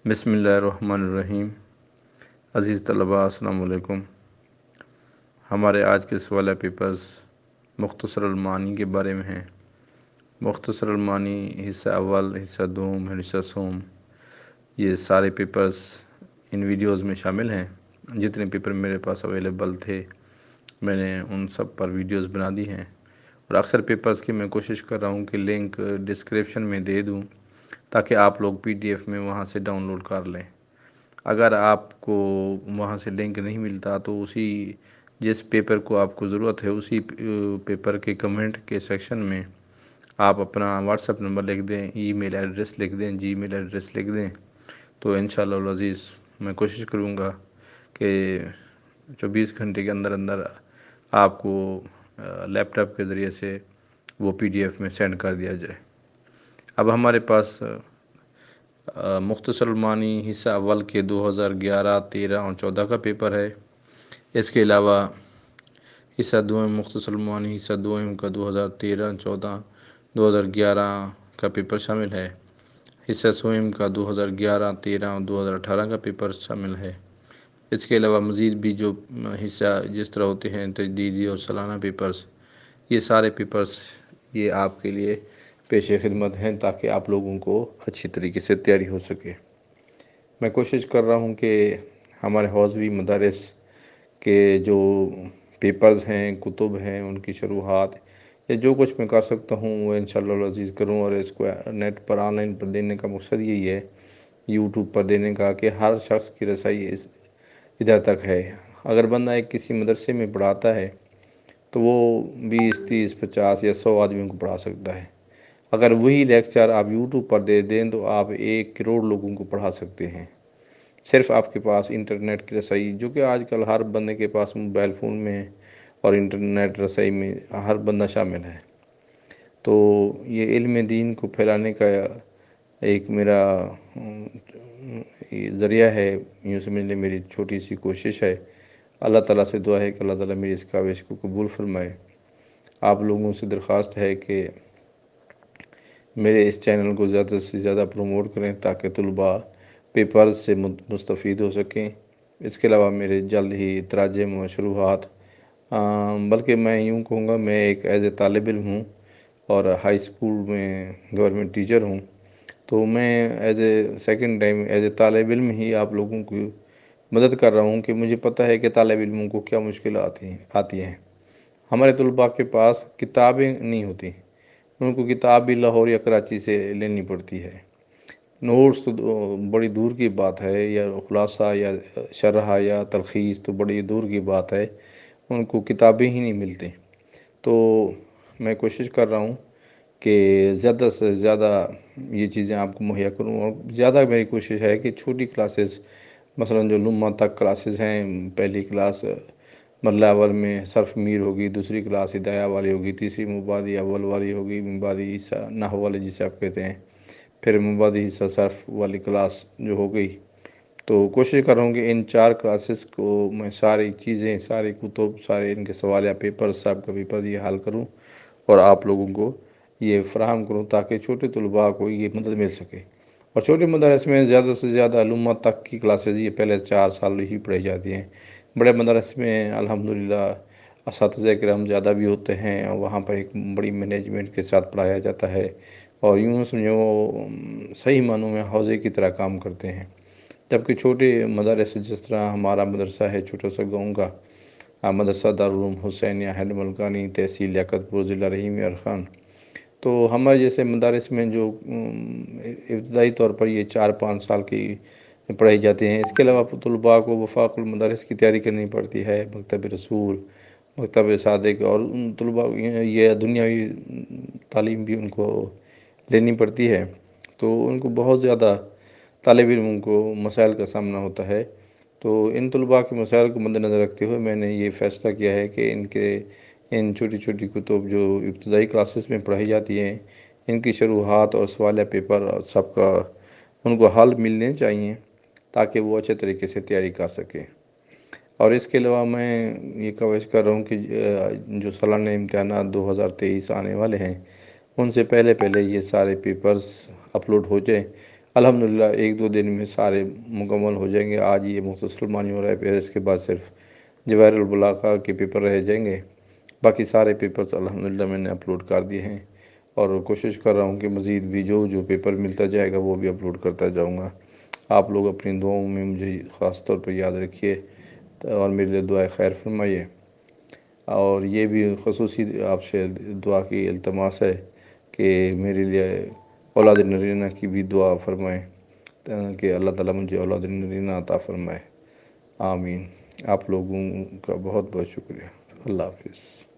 بسم اللہ الرحمن الرحیم۔ عزیز طلباء السلام علیکم۔ ہمارے آج کے سوالہ پیپرز مختصر المعانی کے بارے میں ہیں۔ مختصر المعانی حصہ اول، حصہ دوم، حصہ سوم، یہ سارے پیپرز ان ویڈیوز میں شامل ہیں۔ جتنے پیپر میرے پاس اویلیبل تھے میں نے ان سب پر ویڈیوز بنا دی ہیں، اور اکثر پیپرز کی میں کوشش کر رہا ہوں کہ لنک ڈسکرپشن میں دے دوں تاکہ آپ لوگ PDF میں وہاں سے ڈاؤن لوڈ کر لیں۔ اگر آپ کو وہاں سے لنک نہیں ملتا تو جس پیپر کو آپ کو ضرورت ہے اسی پیپر کے کمنٹ کے سیکشن میں آپ اپنا واٹس ایپ نمبر لکھ دیں، ای میل ایڈریس لکھ دیں، جی میل ایڈریس لکھ دیں، تو انشاءاللہ العزیز میں کوشش کروں گا کہ 24 گھنٹے کے اندر آپ کو لیپ ٹاپ کے ذریعے سے وہ PDF میں سینڈ کر دیا جائے۔ اب ہمارے پاس مختصر المعانی حصہ اول کے 2011، 13 اور 14 کا پیپر ہے۔ اس کے علاوہ حصہ دوم مختصر المعانی حصہ دوم کا 2013، 14، 2011 کا پیپر شامل ہے۔ حصہ سوم کا 2011، 13 اور 2018 کا پیپر شامل ہے۔ اس کے علاوہ مزید بھی جو حصہ جس طرح ہوتے ہیں تجدیدی اور سالانہ پیپرز، یہ سارے پیپرز یہ آپ کے لیے پیش خدمت ہیں تاکہ آپ لوگوں کو اچھی طریقے سے تیاری ہو سکے۔ میں کوشش کر رہا ہوں کہ ہمارے حوزوی مدارس کے جو پیپرز ہیں، کتب ہیں، ان کی شروحات یا جو کچھ میں کر سکتا ہوں وہ انشاءاللہ العزیز کروں، اور اس کو نیٹ پر آن لائن پر دینے کا مقصد یہی ہے، YouTube پر دینے کا، کہ ہر شخص کی رسائی ادھر تک ہے۔ اگر بندہ ایک کسی مدرسے میں پڑھاتا ہے تو وہ 20، 30، 50 یا 100 آدمیوں کو پڑھا سکتا ہے۔ اگر وہی لیکچر آپ YouTube پر دے دیں تو آپ 1 کروڑ لوگوں کو پڑھا سکتے ہیں، صرف آپ کے پاس انٹرنیٹ کی رسائی، جو کہ آج کل ہر بندے کے پاس موبائل فون میں اور انٹرنیٹ رسائی میں ہر بندہ شامل ہے۔ تو یہ علم دین کو پھیلانے کا ایک میرا ذریعہ ہے، یوں سمجھ لیں میری چھوٹی سی کوشش ہے۔ اللہ تعالیٰ سے دعا ہے کہ اللہ تعالیٰ میری اس کاوش کو قبول فرمائے۔ آپ لوگوں سے درخواست ہے کہ میرے اس چینل کو زیادہ سے زیادہ پروموٹ کریں تاکہ طلباء پیپرز سے مستفید ہو سکیں۔ اس کے علاوہ میرے جلد ہی تراجم و شروحات، بلکہ میں یوں کہوں گا میں ایک طالب علم ہوں اور ہائی اسکول میں گورنمنٹ ٹیچر ہوں، تو میں سیکنڈ ٹائم طالب علم ہی آپ لوگوں کو مدد کر رہا ہوں کہ مجھے پتہ ہے کہ طالب علموں کو کیا مشکلات آتی ہیں۔ ہمارے طلباء کے پاس کتابیں نہیں ہوتی، ان کو کتاب بھی لاہور یا کراچی سے لینی پڑتی ہے۔ نوٹس تو بڑی دور کی بات ہے، یا خلاصہ یا شرح یا تلخیص تو بڑی دور کی بات ہے، ان کو کتابیں ہی نہیں ملتی۔ تو میں کوشش کر رہا ہوں کہ زیادہ سے زیادہ یہ چیزیں آپ کو مہیا کروں، اور زیادہ میری کوشش ہے کہ چھوٹی کلاسز، مثلا جو لمہ تک کلاسز ہیں، پہلی کلاس مرحلہ اول میں صرف میر ہوگی، دوسری کلاس ہدایہ والی ہوگی، تیسری مبادی اول والی ہوگی، مبادی حصہ نحو والے جسے آپ کہتے ہیں، پھر مبادی حصہ صرف والی کلاس جو ہو گئی۔ تو کوشش کر رہا ہوں کہ ان 4 کلاسز کو میں ساری چیزیں، ساری کتب، سارے ان کے سوال یا پیپر، سب کا پیپر یہ حل کروں اور آپ لوگوں کو یہ فراہم کروں تاکہ چھوٹے طلباء کو یہ مدد مل سکے۔ اور چھوٹے مدارس میں زیادہ سے زیادہ علومہ تک کی کلاسز یہ پہلے 4 سال ہی پڑھائی جاتی ہیں۔ بڑے مدارس میں الحمدللہ اساتذہ کرام زیادہ بھی ہوتے ہیں، اور وہاں پر ایک بڑی مینجمنٹ کے ساتھ پڑھایا جاتا ہے، اور یوں سمجھو صحیح معنوں میں حوزے کی طرح کام کرتے ہیں۔ جبکہ چھوٹے مدارس جس طرح ہمارا مدرسہ ہے چھوٹا سا گاؤں کا مدرسہ دارالعلوم حسینیہ ہینڈ ملکانی، تحصیل لیاقت پور، ضلع رحیم یار خان، تو ہمارے جیسے مدارس میں جو ابتدائی طور پر یہ 4-5 سال کی پڑھائی جاتی ہیں، اس کے علاوہ طلباء کو وفاق المدارس کی تیاری کرنی پڑتی ہے، مکتب رسول، مکتب صادق، اور ان طلباء یہ دنیاوی تعلیم بھی ان کو لینی پڑتی ہے۔ تو ان کو بہت زیادہ طالب علموں کو مسائل کا سامنا ہوتا ہے۔ تو ان طلباء کے مسائل کو مد نظر رکھتے ہوئے میں نے یہ فیصلہ کیا ہے کہ ان چھوٹی چھوٹی کتب جو ابتدائی کلاسز میں پڑھائی جاتی ہیں، ان کی شروحات اور سوال یا پیپر سب کا ان کو حل ملنے چاہیے تاکہ وہ اچھے طریقے سے تیاری کر سکیں۔ اور اس کے علاوہ میں یہ کوشش کر رہا ہوں کہ جو سالانہ امتحانات 2023 آنے والے ہیں، ان سے پہلے یہ سارے پیپرز اپلوڈ ہو جائیں، الحمدللہ 1-2 دن میں سارے مکمل ہو جائیں گے۔ آج یہ مختصر معنی ہو رہا ہے، پھر اس کے بعد صرف جواہر البلاغہ کے پیپر رہ جائیں گے۔ باقی سارے پیپرز الحمدللہ میں نے اپلوڈ کر دیے ہیں، اور کوشش کر رہا ہوں کہ مزید بھی جو پیپر ملتا جائے گا وہ بھی اپلوڈ کرتا جاؤں گا۔ آپ لوگ اپنی دعاؤں میں مجھے خاص طور پر یاد رکھیے اور میرے لیے دعائے خیر فرمائیے، اور یہ بھی خصوصی آپ سے دعا کی التماس ہے کہ میرے لیے اولاد نرینہ کی بھی دعا فرمائیں کہ اللہ تعالیٰ مجھے اولاد نرینہ عطا فرمائے، آمین۔ آپ لوگوں کا بہت بہت شکریہ۔ اللہ حافظ۔